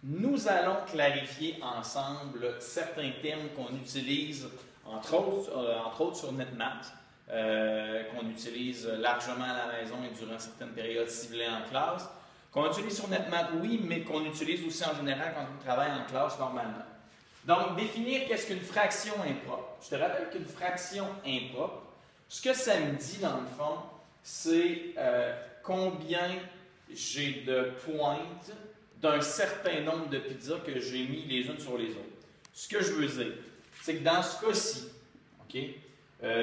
Nous allons clarifier ensemble certains termes qu'on utilise, entre autres sur NetMath, qu'on utilise largement à la maison et durant certaines périodes ciblées en classe, qu'on utilise sur NetMath, oui, mais qu'on utilise aussi en général quand on travaille en classe normalement. Donc, définir qu'est-ce qu'une fraction impropre. Je te rappelle qu'une fraction impropre, ce que ça me dit dans le fond, c'est combien j'ai de pointes d'un certain nombre de pizzas que j'ai mis les unes sur les autres. Ce que je veux dire, c'est que dans ce cas-ci,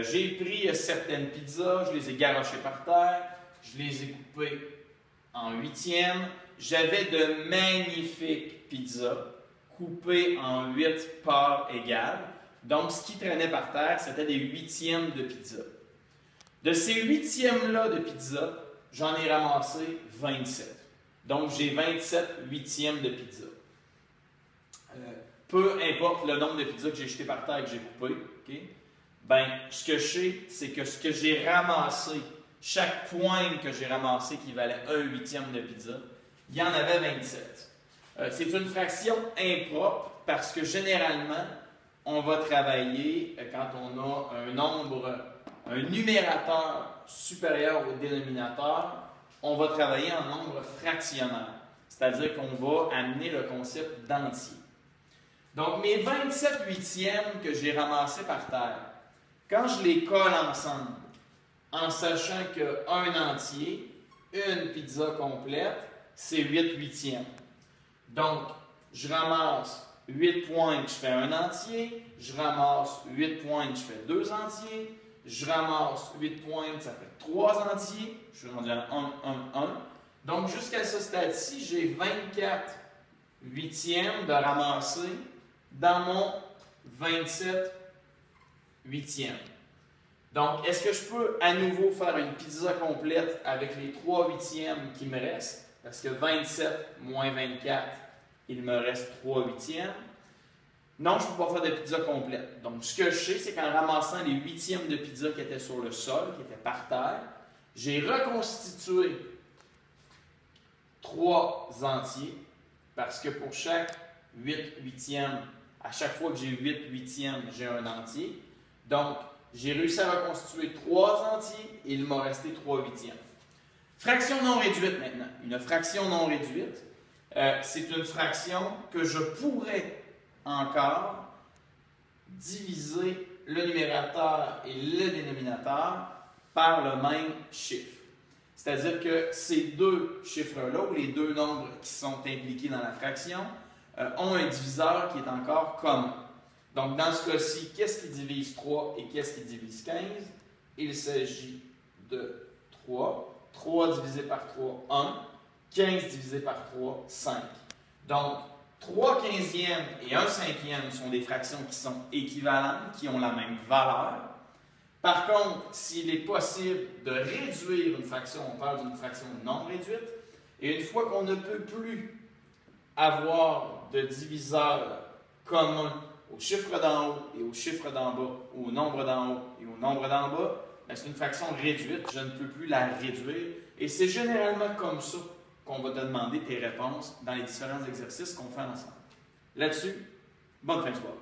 j'ai pris certaines pizzas, je les ai garochées par terre, je les ai coupées en huitièmes. J'avais de magnifiques pizzas coupées en 8 parts égales. Donc, ce qui traînait par terre, c'était des huitièmes de pizza. De ces huitièmes-là de pizza, j'en ai ramassé 27. Donc, j'ai 27 huitièmes de pizza. Peu importe le nombre de pizzas que j'ai jetées par terre et que j'ai coupées, ben, ce que je sais, c'est que ce que j'ai ramassé, chaque pointe que j'ai ramassé qui valait un huitième de pizza, il y en avait 27. C'est une fraction impropre parce que généralement, on va travailler quand on a un nombre, un numérateur supérieur au dénominateur, on va travailler en nombre fractionnaire, c'est-à-dire qu'on va amener le concept d'entier. Donc, mes 27 huitièmes que j'ai ramassés par terre, quand je les colle ensemble, en sachant qu'un entier, une pizza complète, c'est 8 huitièmes. Donc, je ramasse 8 pointes, je fais un entier, je ramasse 8 pointes, je fais 2 entiers, je ramasse 8 pointes, ça fait 3 entiers, je suis rendu à 1, 1, 1. Donc, jusqu'à ce stade-ci, j'ai 24 huitièmes de ramasser dans mon 27 huitièmes. Donc, est-ce que je peux à nouveau faire une pizza complète avec les 3 huitièmes qui me restent? Parce que 27 moins 24, il me reste 3 huitièmes. Non, je ne peux pas faire de pizza complète. Donc, ce que je sais, c'est qu'en ramassant les huitièmes de pizza qui étaient sur le sol, qui étaient par terre, j'ai reconstitué 3 entiers, parce que pour chaque 8 huitièmes, à chaque fois que j'ai 8 huitièmes, j'ai un entier. Donc, j'ai réussi à reconstituer 3 entiers et il m'a resté 3 huitièmes. Fraction non réduite maintenant. Une fraction non réduite, c'est une fraction que je pourrais encore diviser le numérateur et le dénominateur par le même chiffre. C'est-à-dire que ces deux chiffres-là, ou les deux nombres qui sont impliqués dans la fraction, ont un diviseur qui est encore commun. Donc, dans ce cas-ci, qu'est-ce qui divise 3 et qu'est-ce qui divise 15? Il s'agit de 3. 3 divisé par 3, 1. 15 divisé par 3, 5. Donc, 3 quinzièmes et 1 cinquième sont des fractions qui sont équivalentes, qui ont la même valeur. Par contre, s'il est possible de réduire une fraction, on parle d'une fraction non réduite. Et une fois qu'on ne peut plus avoir de diviseur commun au chiffre d'en haut et au chiffre d'en bas, ou au nombre d'en haut et au nombre d'en bas, c'est une fraction réduite, je ne peux plus la réduire. Et c'est généralement comme ça qu'on va te demander tes réponses dans les différents exercices qu'on fait ensemble. Là-dessus, bonne fin de soirée.